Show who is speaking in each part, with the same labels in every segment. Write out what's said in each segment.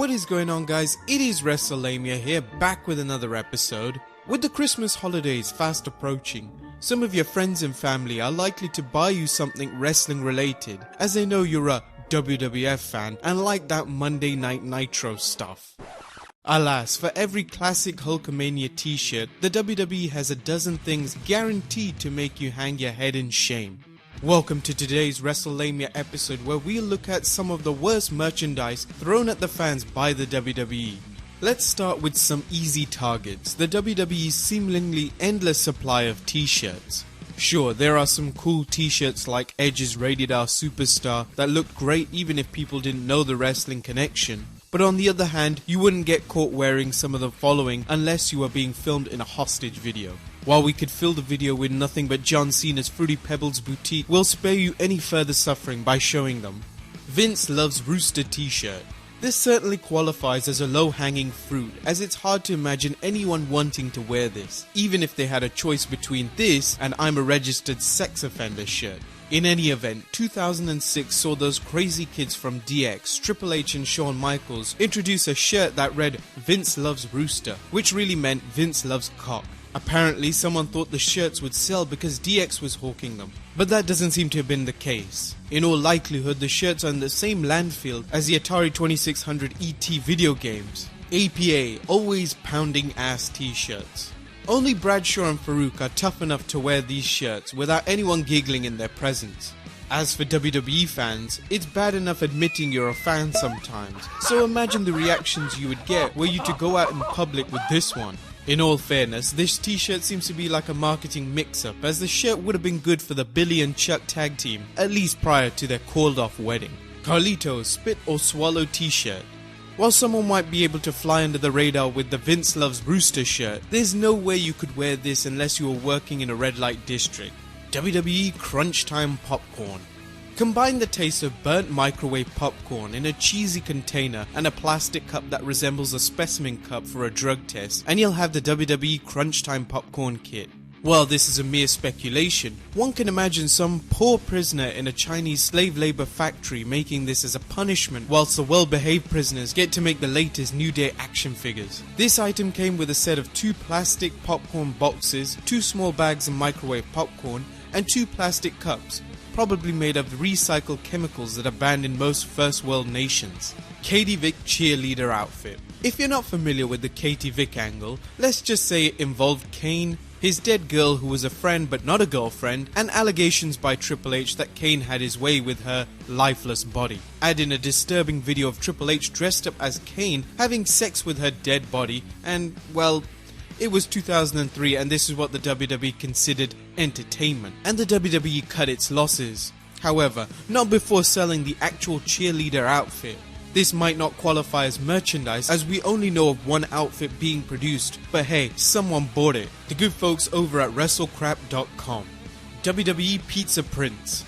Speaker 1: What is going on, guys? It is WrestleLamia here, back with another episode. With the Christmas holidays fast approaching, some of your friends and family are likely to buy you something wrestling related, as they know you're a WWF fan and like that Monday Night Nitro stuff. Alas, for every classic Hulkamania t-shirt, the WWE has a dozen things guaranteed to make you hang your head in shame. Welcome to today's WrestleLamia episode, where we look at some of the worst merchandise thrown at the fans by the WWE. Let's start with some easy targets, the WWE's seemingly endless supply of t-shirts. Sure, there are some cool t-shirts like Edge's Rated R Superstar that look great even if people didn't know the wrestling connection. But on the other hand, you wouldn't get caught wearing some of the following unless you were being filmed in a hostage video. While we could fill the video with nothing but John Cena's Fruity Pebbles boutique, we'll spare you any further suffering by showing them. Vince Loves Rooster t-shirt. This certainly qualifies as a low-hanging fruit, as it's hard to imagine anyone wanting to wear this, even if they had a choice between this and I'm a registered sex offender shirt. In any event, 2006 saw those crazy kids from DX, Triple H and Shawn Michaels introduce a shirt that read Vince Loves Rooster, which really meant Vince loves cock. Apparently someone thought the shirts would sell because DX was hawking them, but that doesn't seem to have been the case. In all likelihood, the shirts are in the same landfill as the Atari 2600 ET video games. APA, always pounding ass t-shirts. Only Bradshaw and Farouk are tough enough to wear these shirts without anyone giggling in their presence. As for WWE fans, it's bad enough admitting you're a fan sometimes, so imagine the reactions you would get were you to go out in public with this one. In all fairness, this t-shirt seems to be like a marketing mix-up, as the shirt would have been good for the Billy and Chuck tag team, at least prior to their called-off wedding. Carlito's Spit or Swallow t-shirt. While someone might be able to fly under the radar with the Vince Loves Rooster shirt, there's no way you could wear this unless you were working in a red light district. WWE CRUNCHTIME popcorn. Combine the taste of burnt microwave popcorn in a cheesy container and a plastic cup that resembles a specimen cup for a drug test, and you'll have the WWE CRUNCHTIME popcorn kit. While this is a mere speculation, one can imagine some poor prisoner in a Chinese slave labor factory making this as a punishment, whilst the well-behaved prisoners get to make the latest New Day action figures. This item came with a set of 2 plastic popcorn boxes, 2 small bags of microwave popcorn, and 2 plastic cups, probably made of recycled chemicals that are banned in most first world nations. Katie Vick cheerleader outfit. If you're not familiar with the Katie Vick angle, let's just say it involved Kane, his dead girl who was a friend but not a girlfriend, and allegations by Triple H that Kane had his way with her lifeless body. Add in a disturbing video of Triple H dressed up as Kane having sex with her dead body, and, well, it was 2003 and this is what the WWE considered entertainment, and the WWE cut its losses. However, not before selling the actual cheerleader outfit. This might not qualify as merchandise, as we only know of one outfit being produced, but hey, someone bought it. The good folks over at WrestleCrap.com. WWE Pizza Prints.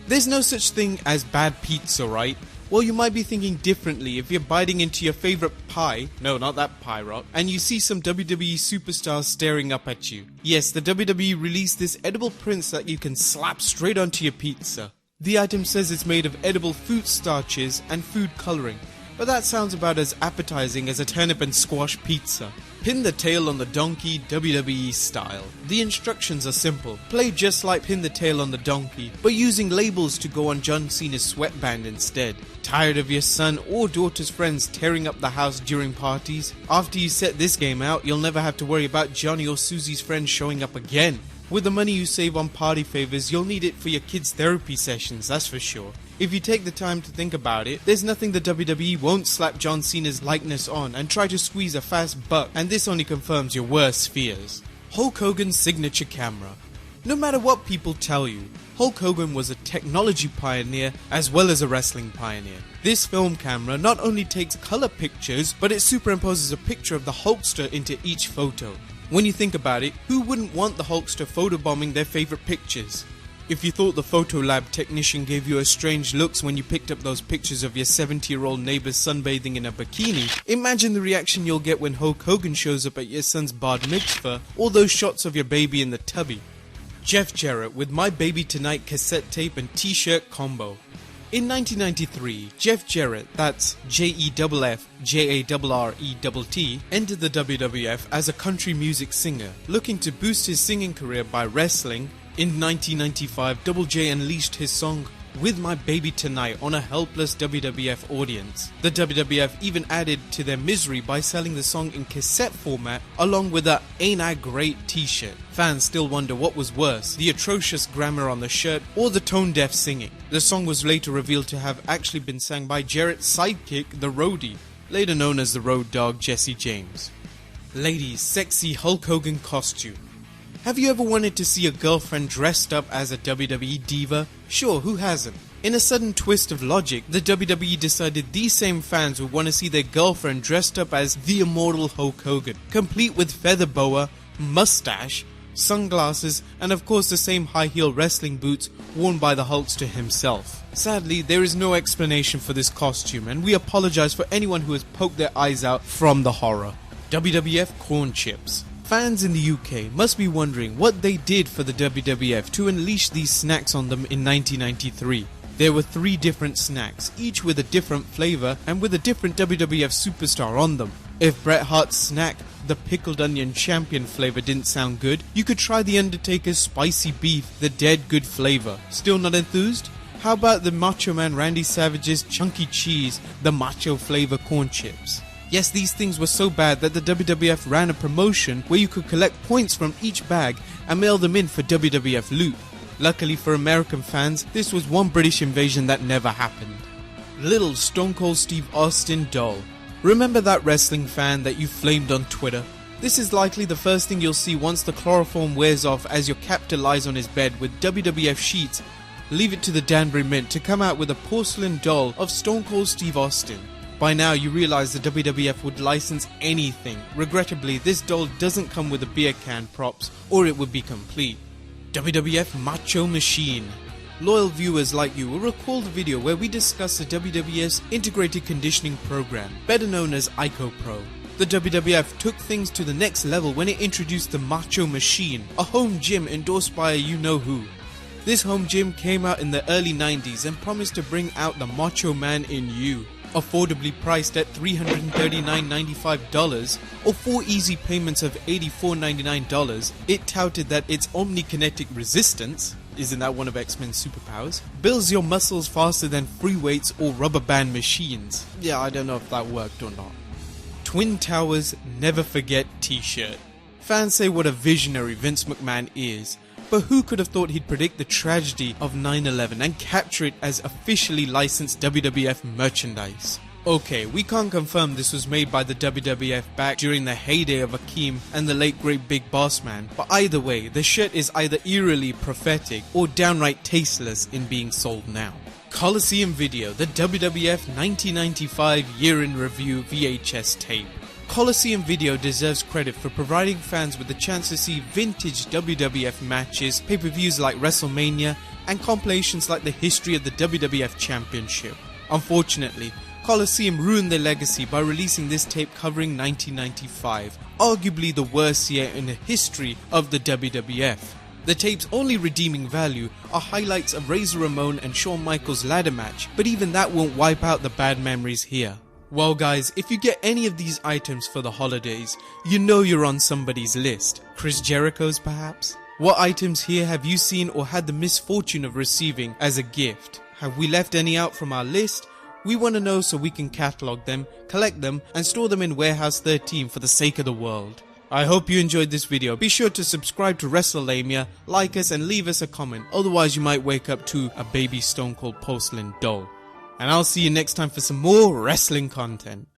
Speaker 1: There's no such thing as bad pizza, right? Well, you might be thinking differently if you're biting into your favorite pie, no, not that pie rock, and you see some WWE superstars staring up at you. Yes, the WWE released this edible prints that you can slap straight onto your pizza. The item says it's made of edible food starches and food coloring, but that sounds about as appetizing as a turnip and squash pizza. Pin the tail on the donkey WWE style. The instructions are simple. Play just like Pin the Tail on the Donkey, but using labels to go on John Cena's sweatband instead. Tired of your son or daughter's friends tearing up the house during parties? After you set this game out, you'll never have to worry about Johnny or Susie's friends showing up again. With the money you save on party favors, you'll need it for your kids' therapy sessions, that's for sure. If you take the time to think about it, there's nothing the WWE won't slap John Cena's likeness on and try to squeeze a fast buck, and this only confirms your worst fears. Hulk Hogan's signature camera. No matter what people tell you, Hulk Hogan was a technology pioneer as well as a wrestling pioneer. This film camera not only takes color pictures, but it superimposes a picture of the Hulkster into each photo. When you think about it, who wouldn't want the Hulkster photobombing their favorite pictures? If you thought the Photolab technician gave you a strange looks when you picked up those pictures of your 70-year-old neighbor sunbathing in a bikini, imagine the reaction you'll get when Hulk Hogan shows up at your son's bar mitzvah, or those shots of your baby in the tubby. Jeff Jarrett with My Baby Tonight cassette tape and t-shirt combo. In 1993, Jeff Jarrett, that's JEFFJARRETT, entered the WWF as a country music singer, looking to boost his singing career by wrestling. In 1995, Double J unleashed his song With My Baby Tonight on a helpless WWF audience. The WWF even added to their misery by selling the song in cassette format along with a "Ain't I Great" t-shirt. Fans still wonder what was worse, the atrocious grammar on the shirt or the tone-deaf singing. The song was later revealed to have actually been sang by Jarrett's sidekick, the Roadie, later known as the Road Dogg Jesse James. Ladies, sexy Hulk Hogan costume. Have you ever wanted to see a girlfriend dressed up as a WWE diva? Sure, who hasn't? In a sudden twist of logic, the WWE decided these same fans would want to see their girlfriend dressed up as the immortal Hulk Hogan, complete with feather boa, mustache, sunglasses, and of course the same high-heel wrestling boots worn by the Hulkster himself. Sadly, there is no explanation for this costume, and we apologize for anyone who has poked their eyes out from the horror. WWF corn chips. Fans in the UK must be wondering what they did for the WWF to unleash these snacks on them in 1993. There were 3 different snacks, each with a different flavour and with a different WWF superstar on them. If Bret Hart's snack, the pickled onion champion flavour, didn't sound good, you could try the Undertaker's spicy beef, the dead good flavour. Still not enthused? How about the Macho Man Randy Savage's chunky cheese, the macho flavour corn chips? Yes, these things were so bad that the WWF ran a promotion where you could collect points from each bag and mail them in for WWF loot. Luckily for American fans, this was one British invasion that never happened. Little Stone Cold Steve Austin doll. Remember that wrestling fan that you flamed on Twitter? This is likely the first thing you'll see once the chloroform wears off as your captor lies on his bed with WWF sheets. Leave it to the Danbury Mint to come out with a porcelain doll of Stone Cold Steve Austin. By now you realize the WWF would license anything. Regrettably, this doll doesn't come with a beer can props, or it would be complete. WWF Macho Machine. Loyal viewers like you will recall the video where we discussed the WWF's integrated conditioning program, better known as ICO Pro. The WWF took things to the next level when it introduced the Macho Machine, a home gym endorsed by a you-know-who. This home gym came out in the early 90s and promised to bring out the Macho Man in you. Affordably priced at $339.95 or 4 easy payments of $84.99, it touted that its omnikinetic resistance, isn't that one of X-Men's superpowers, builds your muscles faster than free weights or rubber band machines. Yeah, I don't know if that worked or not. Twin Towers Never Forget t-shirt. Fans say what a visionary Vince McMahon is, but who could have thought he'd predict the tragedy of 9/11 and capture it as officially licensed WWF merchandise? Okay, we can't confirm this was made by the WWF back during the heyday of Akeem and the late great Big Boss Man, but either way, the shirt is either eerily prophetic or downright tasteless in being sold now. Coliseum Video, the WWF 1995 Year in Review VHS tape. Coliseum Video deserves credit for providing fans with the chance to see vintage WWF matches, pay-per-views like WrestleMania, and compilations like the history of the WWF Championship. Unfortunately, Coliseum ruined their legacy by releasing this tape covering 1995, arguably the worst year in the history of the WWF. The tape's only redeeming value are highlights of Razor Ramon and Shawn Michaels' ladder match, but even that won't wipe out the bad memories here. Well guys, if you get any of these items for the holidays, you know you're on somebody's list. Chris Jericho's perhaps? What items here have you seen or had the misfortune of receiving as a gift? Have we left any out from our list? We want to know so we can catalog them, collect them, and store them in Warehouse 13 for the sake of the world. I hope you enjoyed this video. Be sure to subscribe to WrestleLamia, like us, and leave us a comment, otherwise you might wake up to a baby Stone Cold porcelain doll. And I'll see you next time for some more wrestling content.